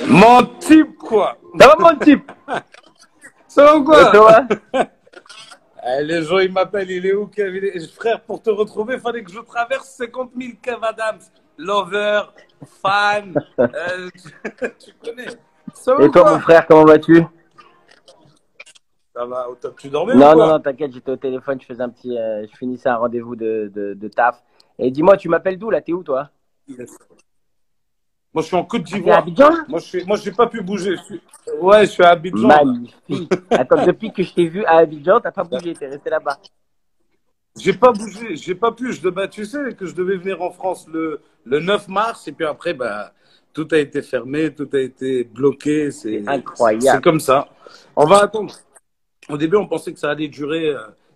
Mon type, quoi. Ça va, mon type? Ça va Et quoi? toi? Les gens, ils m'appellent, il est où, Kevin? Frère, pour te retrouver, il fallait que je traverse 50 000 Kev Adams. Lover, fan, tu connais. Ça va Et ou toi, mon quoi? frère, comment vas-tu? Ça va au top. Tu dormais ou Non, non, non, quoi? t'inquiète, j'étais au téléphone, je faisais un petit, je finissais un rendez-vous de taf. Et dis-moi, tu m'appelles d'où là? T'es où toi? Yes. Moi, je suis en Côte Ah, t'es à d'Ivoire. Abidjan? Moi, j'ai pas pu bouger. Ouais, je suis à Abidjan, là. Magnifique. Attends, depuis que je t'ai vu à Abidjan, t'as pas bougé, t'es resté là-bas. J'ai pas bougé, j'ai pas pu. Tu sais que je devais venir en France le 9 mars, et puis après, bah, tout a été fermé, tout a été bloqué. C'est C'est incroyable. comme ça. On va attendre. Au début, on pensait que ça allait durer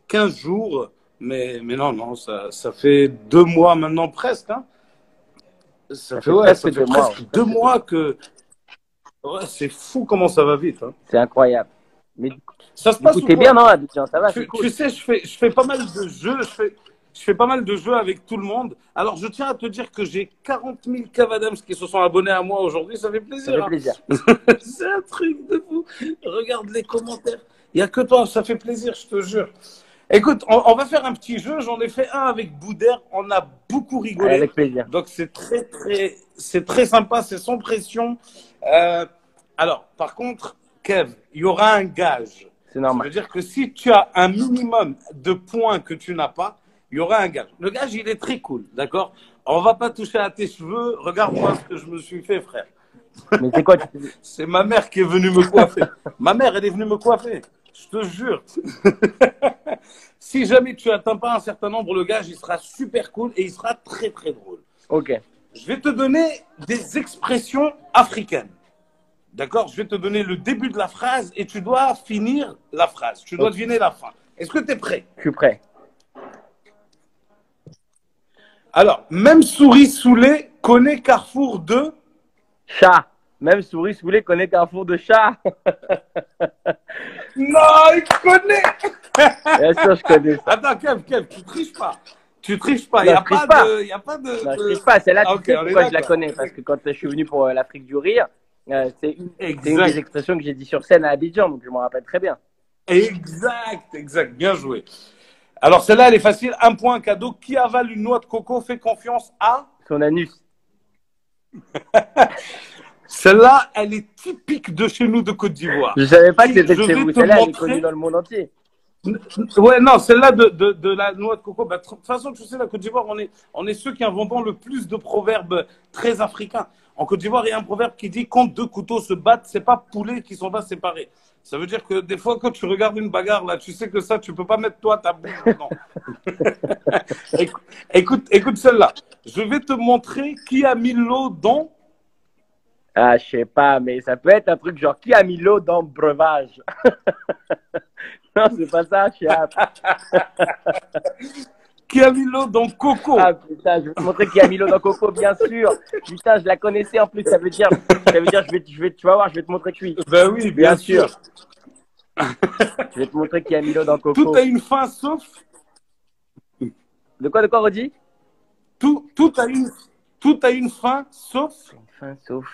15 jours, mais non, non, ça fait 2 mois maintenant presque. Hein. Ça fait Ça presque fait 2 mois. presque 2 mois que. Ouais, c'est fou comment ça va vite. Hein. C'est incroyable. Mais Ça se du coup, passe ou t'es bien, quoi? non, Abidjan? Ça va, c'est Tu cool. sais, je fais pas mal de jeux. Je fais pas mal de jeux avec tout le monde. Alors, je tiens à te dire que j'ai 40 000 Cavadams qui se sont abonnés à moi aujourd'hui. Ça fait Ça fait plaisir. plaisir. Hein. C'est un truc de fou. Regarde les commentaires. Il n'y a que toi. Ça fait plaisir, je te jure. Écoute, on va faire un petit jeu. J'en ai fait un avec Boudère. On a beaucoup rigolé. Avec plaisir. Donc, c'est très sympa. C'est sans pression. Alors, par contre, Kev, il y aura un gage. C'est Ça normal. veut dire que si tu as un minimum de points que tu n'as pas, il y aura un gage. Le gage, il est très cool, d'accord? On va pas toucher à tes cheveux. Regarde-moi ce que je me suis fait, frère. Mais c'est quoi? C'est ma mère qui est venue me coiffer. Ma mère, elle est venue me coiffer. Je te jure. Si jamais tu atteins pas un certain nombre, le gage, il sera super cool et il sera très, très drôle. Ok. Je vais te donner des expressions africaines. D'accord? Je vais te donner le début de la phrase et tu dois finir la phrase. Tu dois deviner la fin. Est-ce que tu es prêt? Je suis prêt. Alors, même souris saoulée connaît Carrefour de... Chat. Même souris saoulée connaît Carrefour de chat. Non, il connaît. Bien sûr, je connais ça. Attends, Kev, tu triches pas. Tu triches pas. Il Non, n'y je a, triche pas pas. de... y a pas de... Non, je triche pas. Celle-là, Ah, tu ok, sais on est pourquoi je la d'accord. connais. Parce que quand je suis venu pour l'Afrique du Rire, c'est une des Exact. expressions que j'ai dit sur scène à Abidjan. Donc, je m'en rappelle très bien. Exact. Bien joué. Alors, celle-là, elle est facile. Un point cadeau. Qui avale une noix de coco fait confiance à... Son anus. Celle-là, elle est typique de chez nous de Côte d'Ivoire. Je savais pas que c'était Je de chez vais vous. te Celle-là, elle est montrer. connue dans le monde entier. Ouais, non, celle-là de la noix de coco. Bah, de toute façon, tu sais, la Côte d'Ivoire, on est ceux qui inventons le plus de proverbes très africains. En Côte d'Ivoire, il y a un proverbe qui dit quand deux couteaux se battent, c'est pas poulet qui s'en va séparer. Ça veut dire que des fois, quand tu regardes une bagarre, là, tu sais que ça, tu peux pas mettre toi ta bouche dedans. Écoute celle-là. Je vais te montrer qui a mis l'eau dans. Ah, je sais pas, mais ça peut être un truc genre qui a mis l'eau dans le breuvage. Non, c'est pas ça, chien. Qui a mis l'eau dans Coco. Ah putain, je vais te montrer qui a mis l'eau dans Coco, bien sûr. Putain, je la connaissais en plus. Ça veut dire, tu vas voir, je vais te montrer qui. Ben oui, bien sûr. Je vais te montrer qui a mis l'eau dans Coco. Tout a une fin sauf. De quoi, redis? Tout a une fin sauf. Une fin sauf.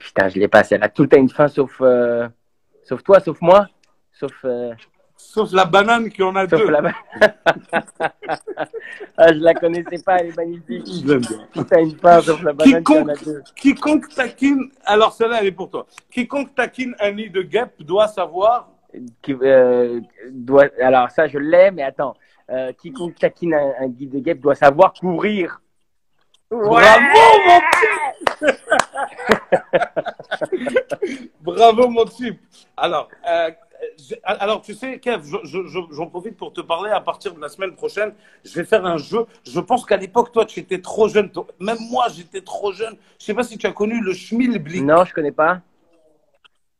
Putain, je l'ai pas celle-là. Tout a une fin sauf toi, sauf moi, Sauf la banane qui en a sauf deux. la. Ah, je la connaissais pas, elle est magnifique. Je l'aime bien. Tout a une fin sauf la banane qui en a deux. Quiconque taquine, alors celle-là elle est pour toi. Quiconque taquine un nid de guêpe doit savoir. Alors ça, je l'ai, mais attends. Quiconque taquine un guide de guêpe doit savoir courir. Ouais. Bravo mon type. Bravo mon type. Alors tu sais Kev, j'en profite pour te parler. À partir de la semaine prochaine, je vais faire un jeu. Je pense qu'à l'époque, toi, tu étais trop jeune. Même moi, j'étais trop jeune. Je sais pas si tu as connu le Schmilblick. Non, je connais pas.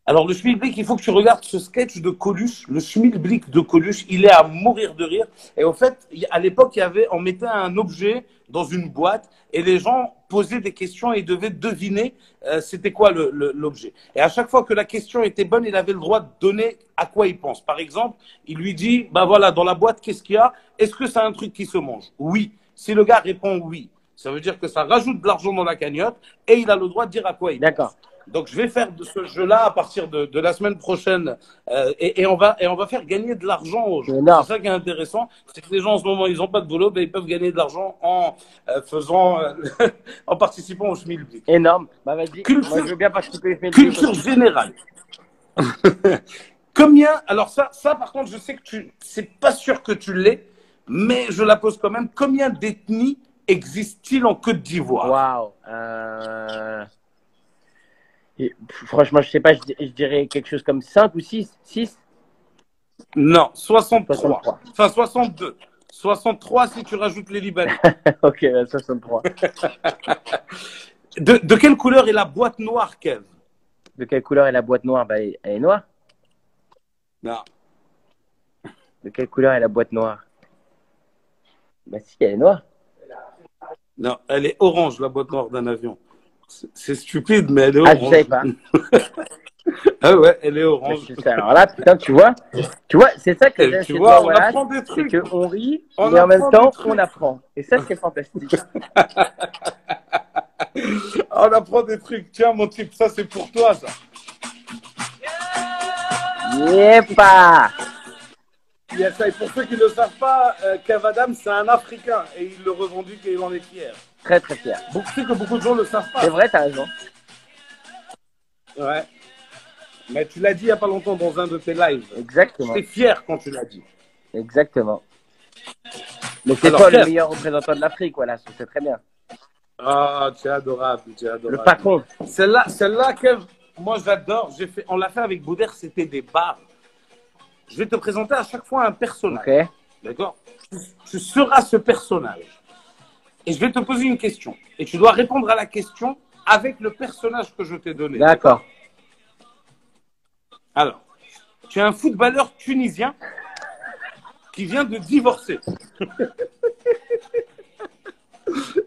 Alors, le Schmilblick, il faut que tu regardes ce sketch de Coluche, le Schmilblick de Coluche. Il est à mourir de rire. Et au fait, à l'époque, on mettait un objet dans une boîte et les gens posaient des questions et ils devaient deviner c'était quoi l'objet. Et à chaque fois que la question était bonne, il avait le droit de donner à quoi il pense. Par exemple, il lui dit, bah voilà, dans la boîte, qu'est-ce qu'il y a? Est-ce que c'est un truc qui se mange? Oui. Si le gars répond oui, ça veut dire que ça rajoute de l'argent dans la cagnotte et il a le droit de dire à quoi il pense. D'accord. Donc, je vais faire de ce jeu-là à partir de la semaine prochaine et on va faire gagner de l'argent aux gens. Énorme. C'est ça qui est intéressant. C'est que les gens, en ce moment, ils n'ont pas de boulot, ben, ils peuvent gagner de l'argent en faisant, en participant au Schmilblick. Énorme. Bah, vas-y. Culture- Moi, je veux bien participer au Schmilblick. Culture générale. Combien, alors ça, par contre, je sais que c'est pas sûr que tu l'aies, mais je la pose quand même. Combien d'ethnies existe-t-il en Côte d'Ivoire? Waouh. Franchement, je sais pas, je dirais quelque chose comme 5 ou 6. 6? Non, 63. 63. Enfin, 62. 63 si tu rajoutes les Libanais. Ok, 63. De quelle couleur est la boîte noire, Kev? De quelle couleur est la boîte noire? Bah, elle est noire. Non. De quelle couleur est la boîte noire? Bah si, elle est noire. Non, elle est orange, la boîte noire d'un avion. C'est stupide, mais elle est Ah, orange. je savais pas. Ah ouais, elle est orange. Alors là, putain, tu vois, c'est ça que j'aime Tu chez vois, toi, on voilà, apprend des trucs. c'est qu'on rit, On mais en même apprend temps, des trucs. on apprend. Et ça, c'est fantastique. On apprend des trucs. Tiens, mon type, ça, c'est pour toi, ça. Yepa. Il y a ça. Et pour ceux qui ne le savent pas, Kev Adams, c'est un Africain. Et il le revendique et il en est fier. Très, très fier. Tu sais que beaucoup de gens ne le savent pas. C'est vrai, t'as raison. Ouais. Mais tu l'as dit il n'y a pas longtemps dans un de tes lives. Exactement. J'étais fier quand tu l'as dit. Exactement. Mais c'est Alors, toi le Kev. meilleur représentant de l'Afrique, voilà, c'est très bien. Ah, tu es adorable, tu es adorable. Le patron. Celle-là, Kev, moi j'adore. On l'a fait avec Boudère, c'était des bars. Je vais te présenter à chaque fois un personnage. Ok. D'accord? Tu seras ce personnage. Et je vais te poser une question. Et tu dois répondre à la question avec le personnage que je t'ai donné. D'accord. Alors, tu es un footballeur tunisien qui vient de divorcer.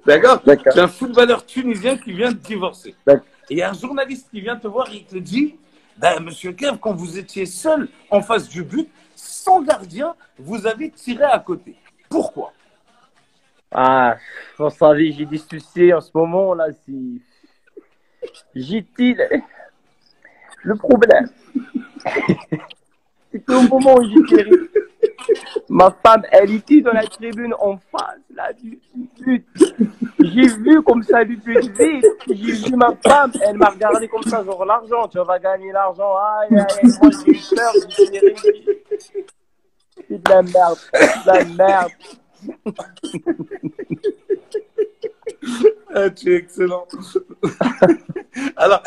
D'accord? D'accord. Tu es un footballeur tunisien qui vient de divorcer. D'accord. Et il y a un journaliste qui vient te voir et il te dit, ben, Monsieur Kev, quand vous étiez seul en face du but, sans gardien, vous avez tiré à côté. Pourquoi? Ah, on s'en dit, j'ai des soucis en ce moment, là, c'est... J'ai-t-il... Le problème, c'est qu'au moment où j'ai tiré, ma femme, elle était dans la tribune en face, là, du but. J'ai vu comme ça du but vite. J'ai vu ma femme, elle m'a regardé comme ça, genre l'argent, tu vas gagner l'argent. Aïe, aïe, moi j'ai eu peur, j'ai tiré. C'est de la merde, c'est de la merde. Ah, tu es excellent. Alors,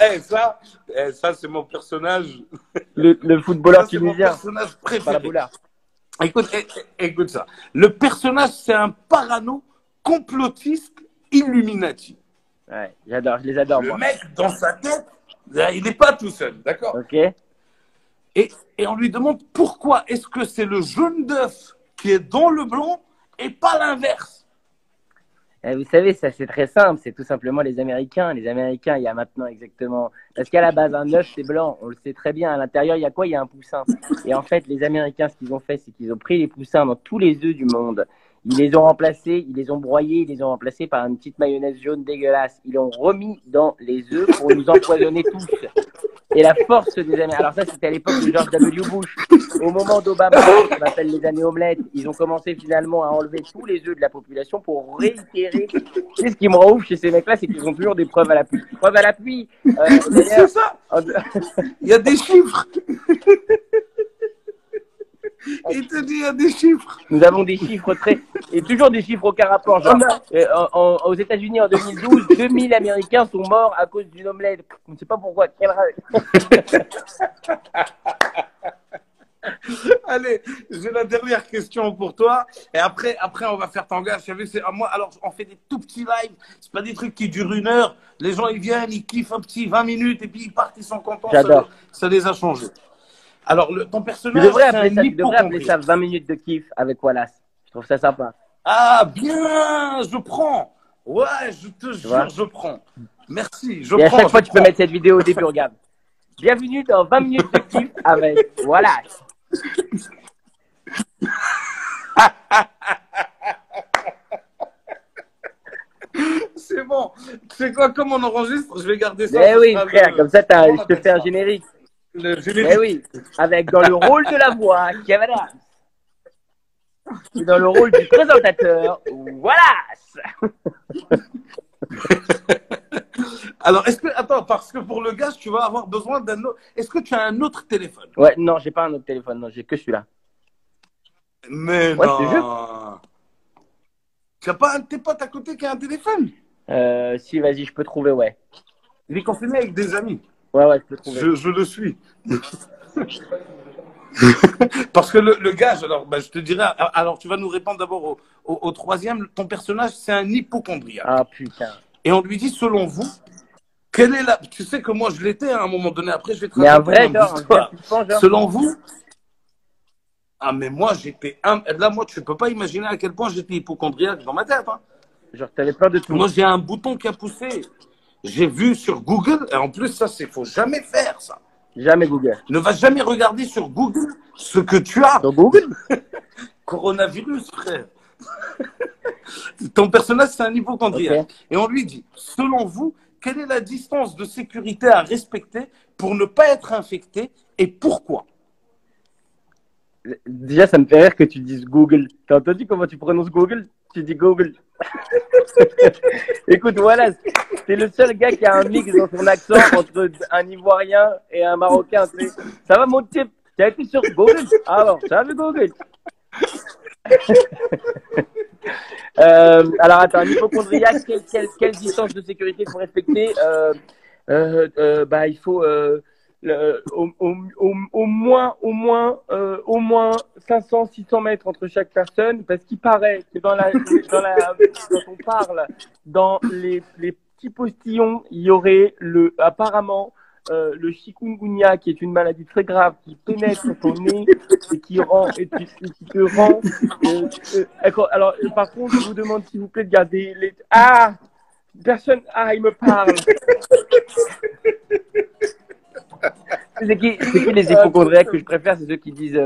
ça c'est mon personnage. Le footballeur Ça, c'est mon tunisien. personnage Pas la préféré. boulard. Écoute ça. Le personnage, c'est un parano complotiste Illuminati. Ouais, j'adore, je les adore, Le moi. mec, dans sa tête, il n'est pas tout seul, d'accord? Ok. Et on lui demande pourquoi est-ce que c'est le jaune d'œuf qui est dans le blanc et pas l'inverse. Vous savez, ça c'est très simple, c'est tout simplement les Américains. Les Américains, il y a maintenant exactement... Parce qu'à la base, un œuf, c'est blanc, on le sait très bien. À l'intérieur, il y a quoi? Il y a un poussin. Et en fait, les Américains, ce qu'ils ont fait, c'est qu'ils ont pris les poussins dans tous les œufs du monde. Ils les ont remplacés, ils les ont broyés, ils les ont remplacés par une petite mayonnaise jaune dégueulasse. Ils l'ont remis dans les œufs pour nous empoisonner tous. Et la force des Américains... Alors ça, c'était à l'époque de George W. Bush. Au moment d'Obama, ça s'appelle les années omelettes, ils ont commencé finalement à enlever tous les œufs de la population pour réitérer. Tu sais, ce qui me rend ouf chez ces mecs-là, c'est qu'ils ont toujours des preuves à l'appui. Preuves à l'appui. C'est ça. Il y a des chiffres. Il te dit il y a des chiffres. Nous avons des chiffres très... Et toujours des chiffres aucun rapport. Genre, aux États-Unis en 2012, 2000 Américains sont morts à cause d'une omelette. On ne sait pas pourquoi. Allez, j'ai la dernière question pour toi. Et après on va faire tango. Moi, alors, on fait des tout petits lives. C'est pas des trucs qui durent 1 heure. Les gens, ils viennent, ils kiffent un petit 20 minutes et puis ils partent, ils sont contents. J'adore. Ça les a changés. Alors, ton Tu personnage, devrais c'est appeler un ça, tu devrais appeler ça hypocondriaque. 20 minutes de kiff avec Wallace. Je trouve ça sympa. Ah, bien, je prends. Ouais, je te vois? jure, je prends. Merci, Et à chaque fois, je tu peux mettre cette vidéo au début, regarde. Bienvenue dans 20 minutes de kiff avec Wallace. Mais bon, tu sais quoi, comme on enregistre, je vais garder ça. Mais Ce oui, sera frère, comme ça, comment on je te appelle fais un ça? générique. Le Mais générique. oui, avec dans le rôle de la voix, Kevin Adams. Et dans le rôle du présentateur, Wallace. Alors, est-ce que, attends, parce que pour le gaz, tu vas avoir besoin d'un autre. Est-ce que tu as un autre téléphone? Ouais, non, j'ai pas un autre téléphone, non, j'ai que celui-là. Mais Ouais, je te jure. non. Tu n'as pas un de tes potes à côté qui a un téléphone? Si, vas-y, je peux trouver, ouais. Il est confiné avec des amis. Ouais, ouais, je peux trouver. Je le suis. Parce que le gage, alors, bah, je te dirais, alors tu vas nous répondre d'abord au troisième. Ton personnage, c'est un hypochondriaque. Ah, putain. Et on lui dit, selon vous, quelle est la. Tu sais que moi, je l'étais à un moment donné. Après, je vais te Mais un raconter vrai, mon genre, un vrai histoire. flippant, genre. Selon vous, ah, mais moi, j'étais. Là, moi, tu ne peux pas imaginer à quel point j'étais hypochondriaque dans ma tête. Hein. Genre, t'avais peur de tout. Moi, j'ai un bouton qui a poussé. J'ai vu sur Google, et en plus, ça, c'est faut jamais faire, ça. Jamais Google. Ne va jamais regarder sur Google ce que tu as. Sur Google? Coronavirus, frère. Ton personnage, c'est un hypochondriaque. Ok. Et on lui dit, selon vous, quelle est la distance de sécurité à respecter pour ne pas être infecté et pourquoi? Déjà, ça me fait rire que tu dises Google. T'as entendu comment tu prononces Google? Tu dis Google. Écoute, voilà, c'est le seul gars qui a un mix dans son accent entre un Ivoirien et un Marocain. Tu sais. Ça va, mon type? Tu as été sur Google? Ah bon, ça va, Google. Alors, attends, un hypochondriaque, quelle distance de sécurité il faut respecter? Bah, il faut au moins 500-600 mètres entre chaque personne, parce qu'il paraît que quand on parle dans les petits postillons, il y aurait apparemment le chikungunya, qui est une maladie très grave qui pénètre ton nez et qui te rend. Alors, par contre, je vous demande s'il vous plaît de garder les. Ah! Personne. Ah, il me parle. C'est qui les hypochondriaques que je préfère? C'est ceux qui disent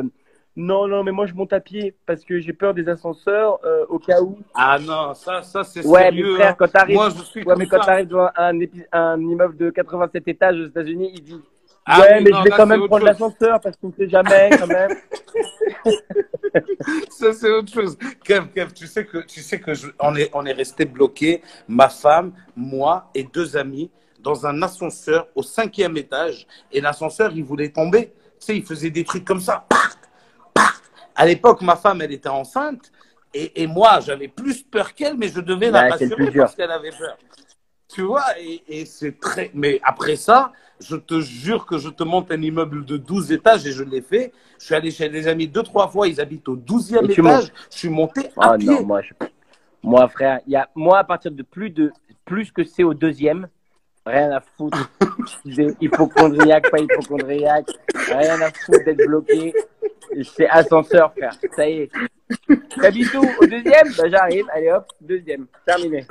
non, non, mais moi je monte à pied parce que j'ai peur des ascenseurs au cas où. Ah non, ça c'est Ouais, sérieux. mais frère, Hein. quand t'arrives, Moi, je suis ouais, comme mais quand ça. t'arrives devant un immeuble de 87 étages aux États-Unis, il dit Ah ouais, oui, mais non, je vais là, quand c'est même autre prendre chose. l'ascenseur parce qu'on ne sait jamais quand même. Ça, c'est autre chose. Kev, tu sais que on est resté bloqué, ma femme, moi et deux amis, dans un ascenseur au 5e étage. Et l'ascenseur, il voulait tomber. Tu sais, il faisait des trucs comme ça. À l'époque, ma femme, elle était enceinte. Et moi, j'avais plus peur qu'elle, mais je devais la Ouais, c'est le plus rassurer dur. parce qu'elle avait peur. Tu vois, et c'est très. Mais après ça, je te jure que je te monte un immeuble de 12 étages et je l'ai fait. Je suis allé chez des amis 2-3 fois, ils habitent au 12e Et tu étage. montes. Je suis monté à Oh non, pied. moi frère, moi à partir de plus que c'est au deuxième, rien à foutre. Hypochondriaque, pas hypochondriaque, rien à foutre d'être bloqué. C'est ascenseur, frère. Ça y est. T'habites où? Au deuxième? Bah, j'arrive. Allez hop, deuxième. Terminé.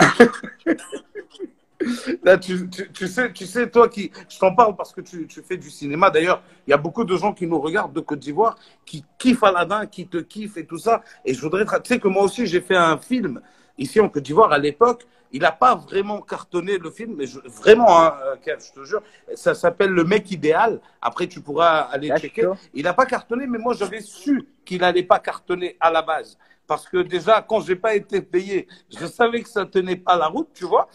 Là, tu sais, toi qui. Je t'en parle parce que tu fais du cinéma. D'ailleurs, il y a beaucoup de gens qui nous regardent de Côte d'Ivoire, qui kiffent Aladdin, qui te kiffent et tout ça. Et je voudrais. Tu sais que moi aussi, j'ai fait un film ici en Côte d'Ivoire à l'époque. Il n'a pas vraiment cartonné le film, mais vraiment, hein, Kev, je te jure. Ça s'appelle Le Mec Idéal. Après, tu pourras aller Là, je suis checker. chaud. Il n'a pas cartonné, mais moi, j'avais su qu'il n'allait pas cartonner à la base. Parce que déjà, quand j'ai pas été payé, je savais que ça tenait pas la route, tu vois.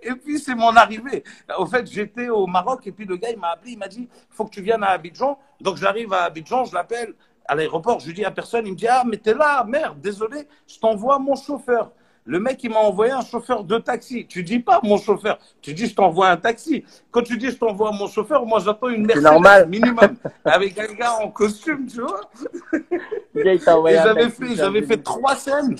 Et puis, c'est mon arrivée. Au fait, j'étais au Maroc et puis le gars, il m'a appelé, il m'a dit, il faut que tu viennes à Abidjan. Donc, j'arrive à Abidjan, je l'appelle à l'aéroport, je lui dis à personne, il me dit, ah, mais t'es là, merde, désolé, je t'envoie mon chauffeur. Le mec, il m'a envoyé un chauffeur de taxi. Tu dis pas mon chauffeur, tu dis je t'envoie un taxi. Quand tu dis je t'envoie mon chauffeur, moi j'attends une C'est Mercedes normal. minimum avec un gars en costume, tu vois. Le gars, il t'a Et envoyé un taxi, c'est un j'avais fait délire. 3 scènes.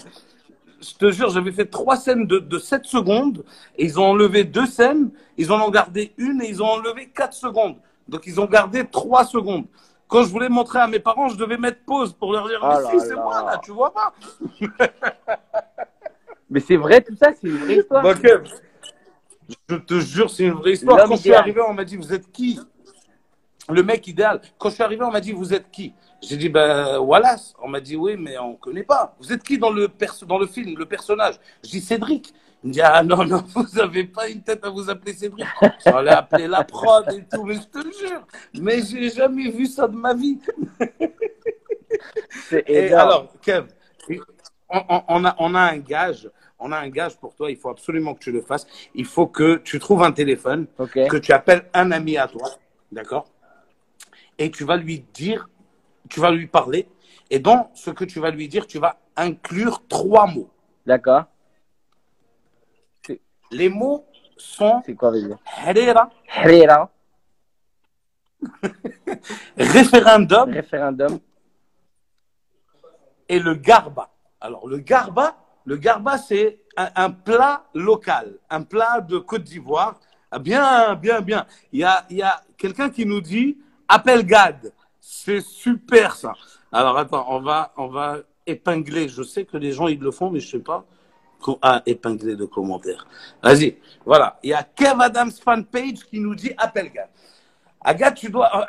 Je te jure, j'avais fait 3 scènes de 7 secondes. Et ils ont enlevé 2 scènes. Ils en ont gardé une et ils ont enlevé 4 secondes. Donc ils ont gardé 3 secondes. Quand je voulais montrer à mes parents, je devais mettre pause pour leur dire Oh mais là si, c'est moi là. là, tu vois pas. Mais c'est vrai tout ça? C'est une vraie histoire? Donc, je te jure, c'est une vraie histoire. L'homme Quand je suis idéal. arrivé, on m'a dit vous êtes qui? Le mec idéal. Quand je suis arrivé, on m'a dit vous êtes qui? J'ai dit ben Wallace. On m'a dit oui, mais on connaît pas. Vous êtes qui dans le film, le personnage? Je dis Cédric. Il me dit, ah non, non, vous n'avez pas une tête à vous appeler Cédric. J'allais appeler la prod et tout, mais je te jure, mais j'ai jamais vu ça de ma vie. C'est Et énorme. alors, Kev, on a un gage. On a un gage pour toi. Il faut absolument que tu le fasses. Il faut que tu trouves un téléphone, Ok. que tu appelles un ami à toi, d'accord? Et tu vas lui dire, tu vas lui parler. Et dans ce que tu vas lui dire, tu vas inclure 3 mots. D'accord. Les mots sont C'est quoi, vas-y? Harira, Harira, référendum référendum. et le garba. Alors, le garba, c'est un plat local, un plat de Côte d'Ivoire. Ah, bien, bien, bien. Il y a quelqu'un qui nous dit appelle Gad. C'est super ça. Alors, attends, on va épingler. Je sais que les gens, ils le font, mais je sais pas. Épingler de commentaires. Vas-y. Voilà. Il y a Kev Adams fan page qui nous dit appelle Gad. Agad,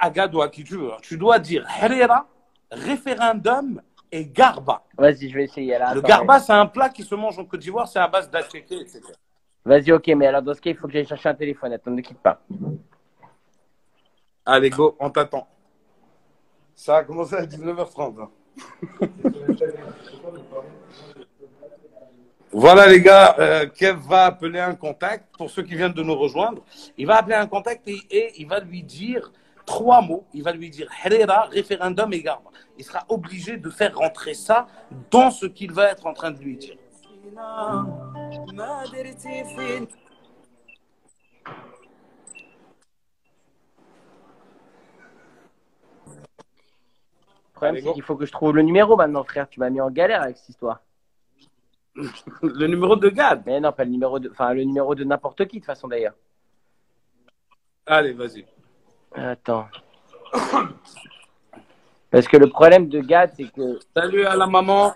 Agad ou à qui tu veux, tu dois dire Herrera, référendum et garba. Vas-y, je vais essayer. Là, Le attends, garba, c'est un plat qui se mange en Côte d'Ivoire, c'est à base d'attiéké, etc. Vas-y, ok, mais alors dans ce cas, il faut que j'aille chercher un téléphone. Attends, ne quitte pas. Allez, go, on t'attend. Ça a commencé à 19h30. Hein. Voilà, les gars, Kev va appeler un contact. Pour ceux qui viennent de nous rejoindre, il va appeler un contact et il va lui dire 3 mots. Il va lui dire Herrera, référendum et garba. Il sera obligé de faire rentrer ça dans ce qu'il va être en train de lui dire. Le problème, c'est qu'il faut que je trouve le numéro maintenant, frère. Tu m'as mis en galère avec cette histoire. Le numéro de Gad. Mais non, pas le numéro de. Enfin, le numéro de n'importe qui, de toute façon, d'ailleurs. Allez, vas-y. Attends. Parce que le problème de Gad, c'est que. Salut à la maman.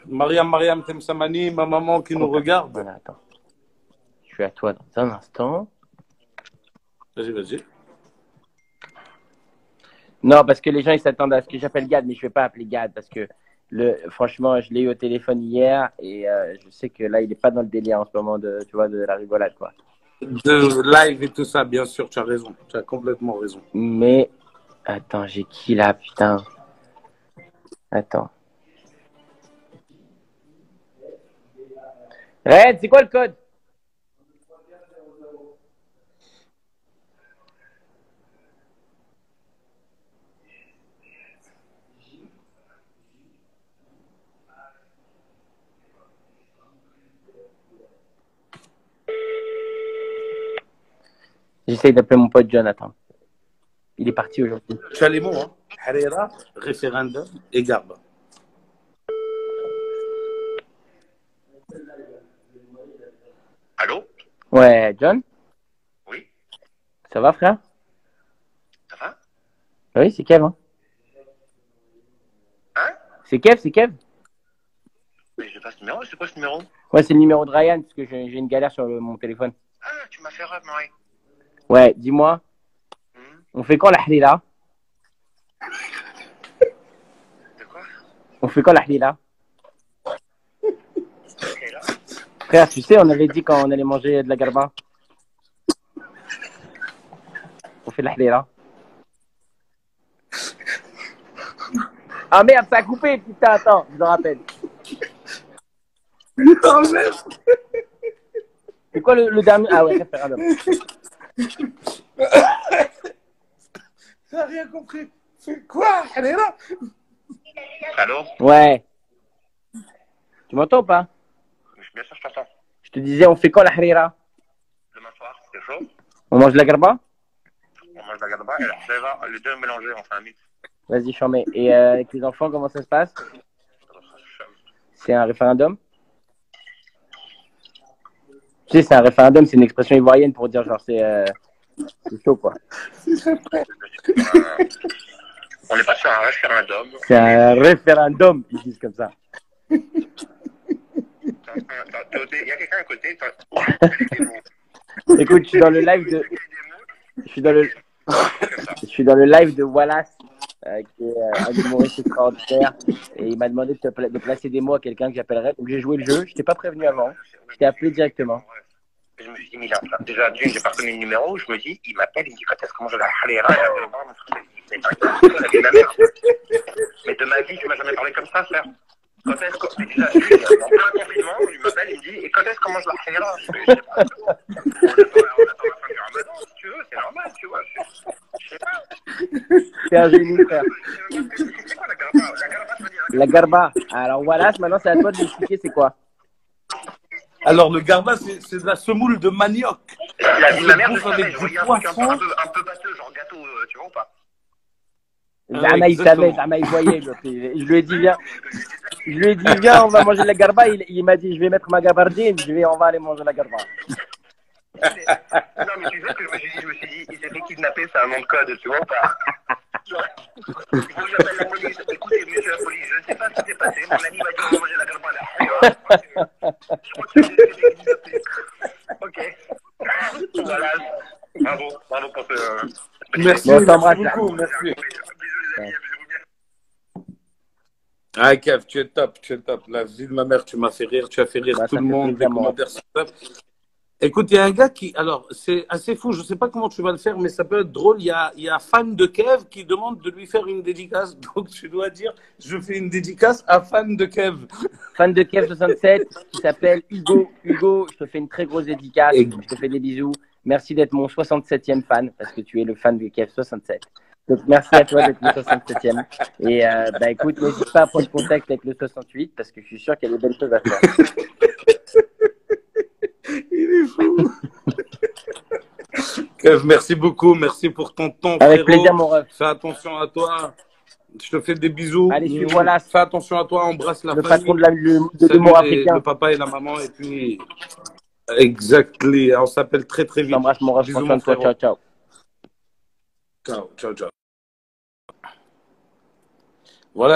Mariam Temsamani, ma maman qui nous regarde. Voilà, attends. Je suis à toi dans un instant. Vas-y, vas-y. Non, parce que les gens, ils s'attendent à ce que j'appelle Gad, mais je ne vais pas appeler Gad parce que, franchement, je l'ai eu au téléphone hier et je sais que là, il n'est pas dans le délire en ce moment de, tu vois, de la rigolade, quoi. De live et tout ça, bien sûr, tu as raison. Tu as complètement raison. Mais, attends, j'ai qui là, putain? Attends. Red, c'est quoi le code? J'essaye d'appeler mon pote Jonathan. Il est parti aujourd'hui. Tu as les mots, hein? Herrera, référendum et garba. Allô? Ouais, John? Oui? Ça va, frère? Ça va? Oui, c'est Kev, hein? Hein? C'est Kev? Mais j'ai pas ce numéro, c'est quoi ce numéro? Ouais, c'est le numéro de Ryan, parce que j'ai une galère sur mon téléphone. Ah, tu m'as fait rêve, Marie. Ouais, dis-moi, on fait quand la halila? De quoi? On fait quand la halila? Ok, là. Frère, tu sais, on avait dit quand on allait manger de la garba. On fait la halila. Ah merde, ça a coupé, putain, attends, je me rappelle. C'est quoi le dernier? Ah ouais, référendum. T'as rien compris. C'est quoi, Herrera? Allô? Ouais. Tu m'entends ou pas? Bien sûr, je t'entends. Je te disais, on fait quand la harira? Demain soir, c'est chaud. On mange de la garba? On mange la garba et la fleva, les deux mélangés, on fait un mix. Vas-y, j'en mets. Et avec les enfants, comment ça se passe? C'est un référendum? Tu sais, c'est un référendum, c'est une expression ivoirienne pour dire genre c'est chaud quoi. On n'est pas sur un référendum. C'est un référendum, ils disent comme ça. Il y a quelqu'un à côté. Écoute, je suis dans le live de. Je suis dans le live de Wallace. qui est un humoriste extraordinaire. Et il m'a demandé de placer des mots à quelqu'un que j'appellerais. Donc j'ai joué le jeu. Je t'ai pas prévenu avant. Je t'ai appelé directement. Je me suis dit, mais là, déjà, d'une, j'ai pas reconnu le numéro. Je me dis, il m'appelle, il me dit, quand est-ce que moi je vais à Halera? Mais de ma vie, tu m'as jamais parlé comme ça, frère. Quand est-ce que. Déjà, en plein confinement, il m'appelle, il me dit, et quand est-ce que moi je vais à Halera? On attend la fin du ramadan, si tu veux, c'est normal, tu vois. Je sais pas. C'est un génie, frère. C'est quoi la garba? La garba, ça veut dire La garba. Alors voilà, maintenant c'est à toi de m'expliquer c'est quoi. Alors, le garba, c'est de la semoule de manioc. La vie de ma mère, je bouffe avec savais, je du voyais un truc poisson. un peu pâteux, genre gâteau, tu vois ou pas? Jamais il savait, jamais il voyait. Je lui ai dit, viens, on va manger la garba. Il m'a dit, je vais mettre ma gabardine, on va aller manger la garba. Non, mais tu sais que je me suis dit, il s'est fait kidnapper, c'est un nom de code, tu vois ou pas? Il faut que j'appelle la police. Écoutez, monsieur la police, je ne sais pas ce qui s'est passé. Mon ami m'a dit qu'on va manger la garba là. Je crois que c'est fait kidnapper. Ok. Voilà. Bravo pour ce. Merci, Bon, merci beaucoup, merci. Bisous les amis, amusez-vous bien. Ah, Kev, tu es top, tu es top. La vie de ma mère, tu m'as fait rire, tu as fait rire Bah, tout ça le fait monde, plaisir, les moi. commentaires sont top. Écoute, il y a un gars qui, alors, c'est assez fou, je ne sais pas comment tu vas le faire, mais ça peut être drôle. Il y a fan de Kev qui demande de lui faire une dédicace. Donc, tu dois dire, je fais une dédicace à fan de Kev. Fan de Kev67 qui s'appelle Hugo. Hugo, je te fais une très grosse dédicace. Et- Je te fais des bisous. Merci d'être mon 67e fan parce que tu es le fan de Kev67. Donc, merci à toi d'être le 67e. Et bah, écoute, n'hésite pas à prendre contact avec le 68 parce que je suis sûr qu'il y a des belles choses à faire. Il est fou. Kev, merci beaucoup, merci pour ton temps. Avec frérot. plaisir, mon ref. Fais attention à toi. Je te fais des bisous. Allez, suis voilà. Fais attention à toi, embrasse la Le famille. patron de Salut l'humour le africain. papa et la maman. Et puis, exactly. On s'appelle très, très vite. J'embrasse mon ref. Bisous, Prends soin de toi. mon frérot. Ciao, ciao. Ciao, ciao, ciao. Voilà.